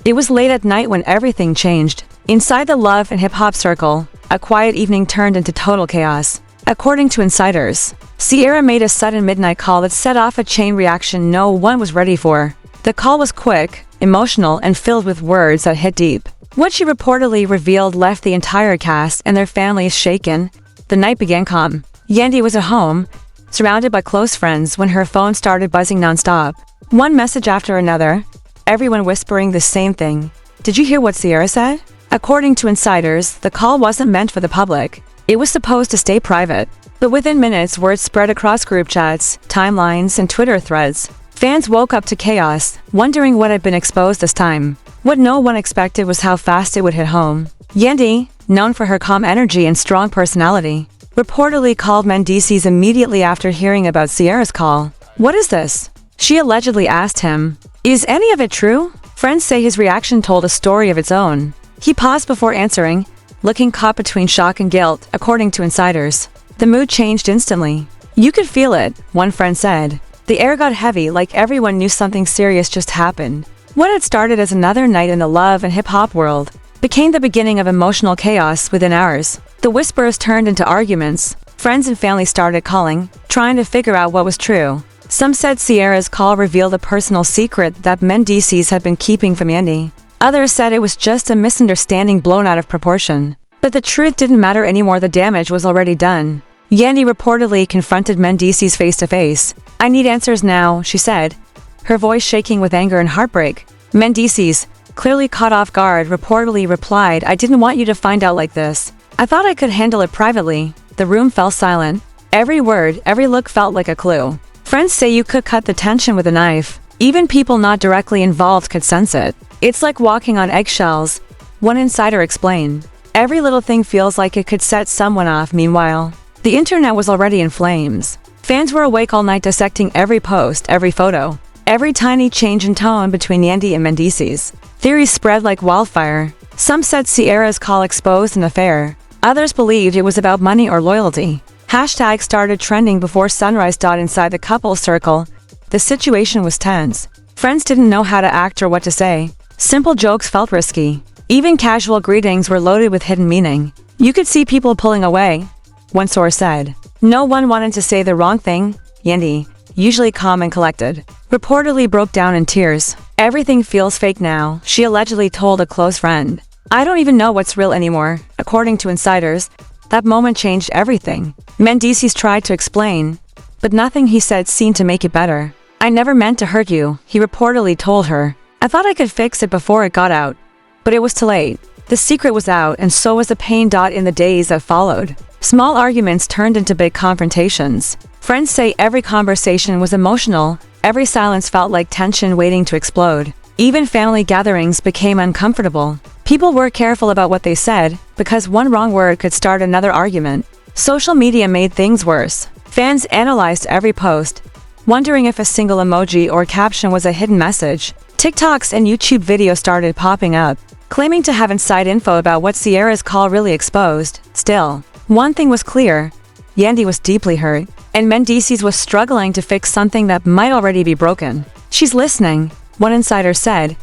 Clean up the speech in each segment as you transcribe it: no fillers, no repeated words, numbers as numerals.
It was late at night when everything changed. Inside the love and hip-hop circle, a quiet evening turned into total chaos. According to insiders, Sierra made a sudden midnight call that set off a chain reaction no one was ready for. The call was quick, emotional, and filled with words that hit deep. What she reportedly revealed left the entire cast and their families shaken. The night began calm. Yandy was at home, surrounded by close friends when her phone started buzzing nonstop. One message after another, everyone whispering the same thing. Did you hear what Sierra said? According to insiders, the call wasn't meant for the public. It was supposed to stay private. But within minutes, word spread across group chats, timelines, and Twitter threads. Fans woke up to chaos, wondering what had been exposed this time. What no one expected was how fast it would hit home. Yandy, known for her calm energy and strong personality, reportedly called Mendeecees immediately after hearing about Sierra's call. "What is this?" she allegedly asked him. "Is any of it true?" Friends say his reaction told a story of its own. He paused before answering, looking caught between shock and guilt, according to insiders. The mood changed instantly. "You could feel it," one friend said. The air got heavy, like everyone knew something serious just happened. What had started as another night in the love and hip-hop world became the beginning of emotional chaos within hours. The whispers turned into arguments. Friends and family started calling, trying to figure out what was true. Some said Sierra's call revealed a personal secret that Mendeecees had been keeping from Yandy. Others said it was just a misunderstanding blown out of proportion. But the truth didn't matter anymore, the damage was already done. Yandy reportedly confronted Mendeecees face-to-face. "I need answers now," she said, her voice shaking with anger and heartbreak. Mendeecees, clearly caught off guard, reportedly replied, "I didn't want you to find out like this. I thought I could handle it privately." The room fell silent. Every word, every look felt like a clue. Friends say you could cut the tension with a knife. Even people not directly involved could sense it. "It's like walking on eggshells," one insider explained. "Every little thing feels like it could set someone off." Meanwhile, the internet was already in flames. Fans were awake all night dissecting every post, every photo, every tiny change in tone between Yandy and Mendeecees. Theories spread like wildfire. Some said Sierra's call exposed an affair. Others believed it was about money or loyalty. Hashtags started trending before sunrise. Inside the couple's circle, the situation was tense. Friends didn't know how to act or what to say. Simple jokes felt risky. Even casual greetings were loaded with hidden meaning. "You could see people pulling away," one source said. No one wanted to say the wrong thing. Yandy, usually calm and collected, reportedly broke down in tears. "Everything feels fake now," she allegedly told a close friend. "I don't even know what's real anymore." According to insiders, that moment changed everything. Mendeecees tried to explain, but nothing he said seemed to make it better. "I never meant to hurt you," he reportedly told her. "I thought I could fix it before it got out. But it was too late." The secret was out, and so was the pain. In the days that followed, small arguments turned into big confrontations. Friends say every conversation was emotional, every silence felt like tension waiting to explode. Even family gatherings became uncomfortable. People were careful about what they said, because one wrong word could start another argument. Social media made things worse. Fans analyzed every post, wondering if a single emoji or caption was a hidden message. TikToks and YouTube videos started popping up, claiming to have inside info about what Sierra's call really exposed. Still, one thing was clear: Yandy was deeply hurt, and Mendeecees was struggling to fix something that might already be broken. "She's listening," one insider said,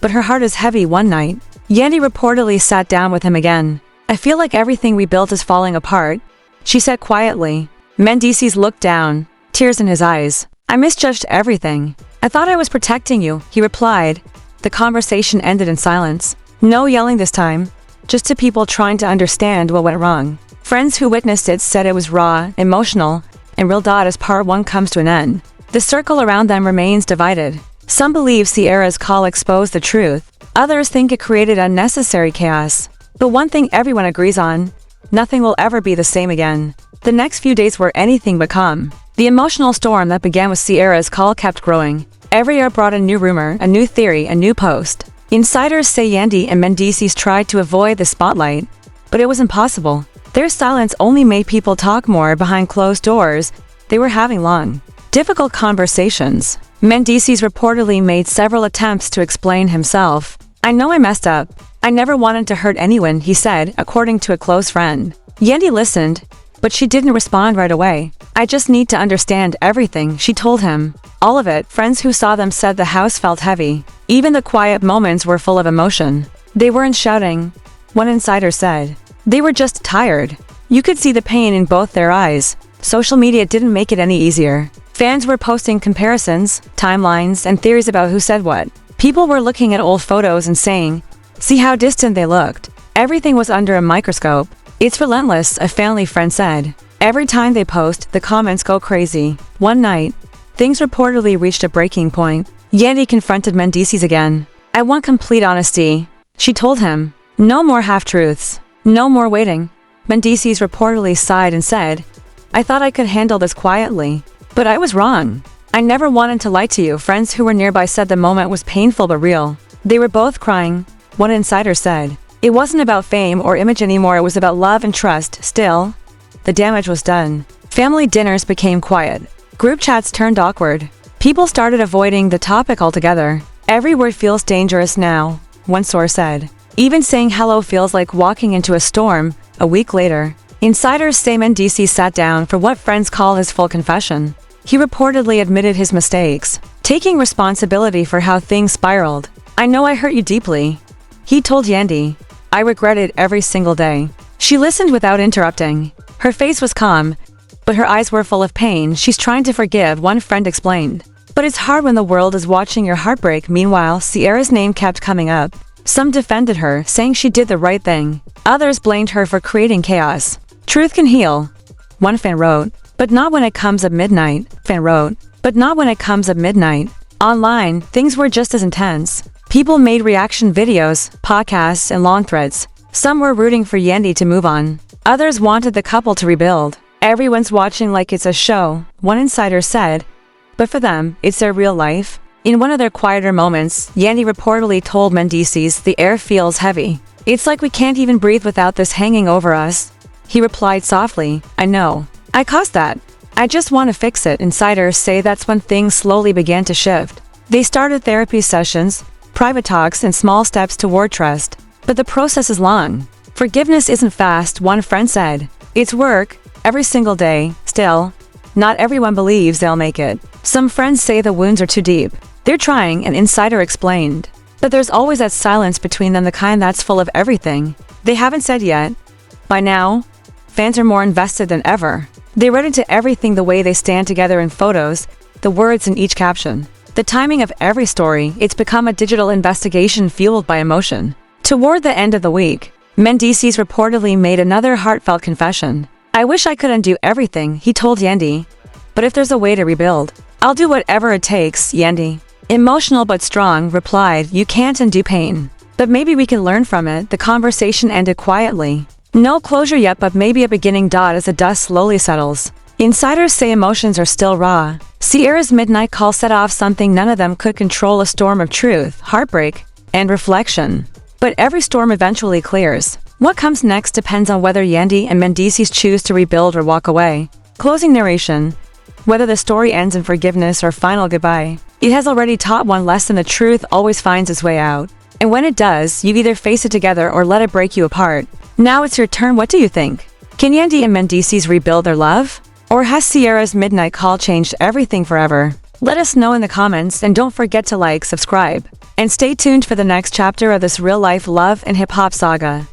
but her heart is heavy. One night, Yandy reportedly sat down with him again. "I feel like everything we built is falling apart," she said quietly. Mendeecees looked down, tears in his eyes. "I misjudged everything. I thought I was protecting you," he replied. The conversation ended in silence. No yelling this time, just two people trying to understand what went wrong. Friends who witnessed it said it was raw, emotional, and real. As part one comes to an end, the circle around them remains divided. Some believe Sierra's call exposed the truth. Others think it created unnecessary chaos. But one thing everyone agrees on: nothing will ever be the same again. The next few days were anything but calm. The emotional storm that began with Sierra's call kept growing. Every year brought a new rumor, a new theory, a new post. Insiders say Yandy and Mendeecees tried to avoid the spotlight, but it was impossible. Their silence only made people talk more behind closed doors. They were having long, difficult conversations. Mendeecees reportedly made several attempts to explain himself. "I know I messed up. I never wanted to hurt anyone," he said, according to a close friend. Yandy listened, but she didn't respond right away. I just need to understand everything, she told him. All of it. Friends who saw them said the house felt heavy. Even the quiet moments were full of emotion. They weren't shouting, one insider said. They were just tired. You could see the pain in both their eyes. Social media didn't make it any easier. Fans were posting comparisons, timelines, and theories about who said what. People were looking at old photos and saying, "See how distant they looked." Everything was under a microscope. "It's relentless," a family friend said. Every time they post, the comments go crazy. One night, things reportedly reached a breaking point. Yandy confronted Mendeecees again. "I want complete honesty," she told him. "No more half-truths. No more waiting." Mendeecees reportedly sighed and said, "I thought I could handle this quietly. But I was wrong. I never wanted to lie to you." Friends who were nearby said the moment was painful but real. They were both crying, one insider said. It wasn't about fame or image anymore, it was about love and trust. Still, the damage was done. Family dinners became quiet. Group chats turned awkward. People started avoiding the topic altogether. "Every word feels dangerous now," one source said. "Even saying hello feels like walking into a storm." A week later, insiders say Mendeecees sat down for what friends call his full confession. He reportedly admitted his mistakes, taking responsibility for how things spiraled. "I know I hurt you deeply," he told Yandy. "I regret it every single day." She listened without interrupting. Her face was calm, but her eyes were full of pain. "She's trying to forgive," one friend explained. "But it's hard when the world is watching your heartbreak." Meanwhile, Sierra's name kept coming up. Some defended her, saying she did the right thing. Others blamed her for creating chaos. "Truth can heal," one fan wrote, "but not when it comes at midnight." Fan wrote, "But not when it comes at midnight." Online, things were just as intense. People made reaction videos, podcasts, and long threads. Some were rooting for Yandy to move on. Others wanted the couple to rebuild. "Everyone's watching like it's a show," one insider said. But for them, it's their real life. In one of their quieter moments, Yandy reportedly told Mendeecees, "The air feels heavy. It's like we can't even breathe without this hanging over us." He replied softly, "I know. I caused that. I just want to fix it." Insiders say that's when things slowly began to shift. They started therapy sessions, private talks, and small steps toward trust. But the process is long. "Forgiveness isn't fast," one friend said. "It's work, every single day." Still, not everyone believes they'll make it. Some friends say the wounds are too deep. They're trying, an insider explained. But there's always that silence between them, the kind that's full of everything they haven't said yet. By now, fans are more invested than ever. They read into everything, the way they stand together in photos, the words in each caption, the timing of every story. It's become a digital investigation fueled by emotion. Toward the end of the week, Mendeecees reportedly made another heartfelt confession. "I wish I could undo everything," he told Yandy. "But if there's a way to rebuild, I'll do whatever it takes." Yandy, emotional but strong, replied, "You can't undo pain. But maybe we can learn from it." The conversation ended quietly. No closure yet, but maybe a beginning. As the dust slowly settles, insiders say emotions are still raw. Sierra's midnight call set off something none of them could control, a storm of truth, heartbreak, and reflection. But every storm eventually clears. What comes next depends on whether Yandy and Mendeecees choose to rebuild or walk away. Closing narration. Whether the story ends in forgiveness or final goodbye, it has already taught one lesson: the truth always finds its way out. And when it does, you either face it together or let it break you apart. Now it's your turn. What do you think? Can Yandy and Mendeecees rebuild their love? Or has Sierra's midnight call changed everything forever? Let us know in the comments, and don't forget to like, subscribe, and stay tuned for the next chapter of this real-life love and hip-hop saga.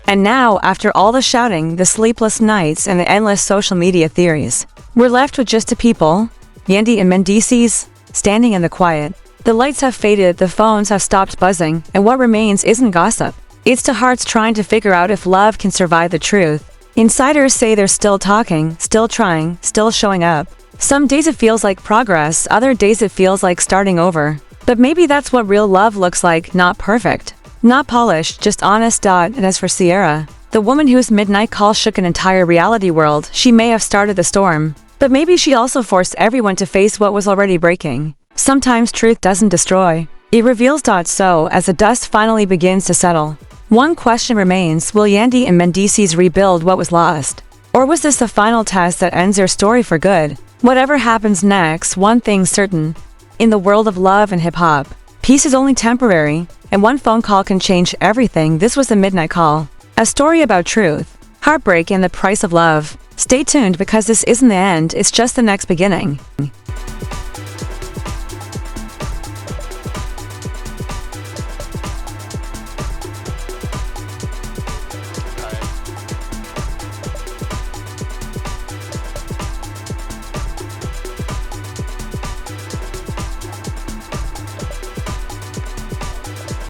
And now, after all the shouting, the sleepless nights, and the endless social media theories, we're left with just two people, Yandy and Mendeecees, standing in the quiet. The lights have faded, the phones have stopped buzzing, and what remains isn't gossip. It's two hearts trying to figure out if love can survive the truth. Insiders say they're still talking, still trying, still showing up. Some days it feels like progress, other days it feels like starting over. But maybe that's what real love looks like: not perfect, not polished, just honest. And as for Sierra, the woman whose midnight call shook an entire reality world, she may have started the storm, but maybe she also forced everyone to face what was already breaking. Sometimes truth doesn't destroy, it reveals. So, as the dust finally begins to settle, one question remains: will Yandy and Mendeecees rebuild what was lost? Or was this the final test that ends their story for good? Whatever happens next, one thing's certain: in the world of love and hip-hop, peace is only temporary, and one phone call can change everything. This was the Midnight Call, a story about truth, heartbreak, and the price of love. Stay tuned because this isn't the end, it's just the next beginning.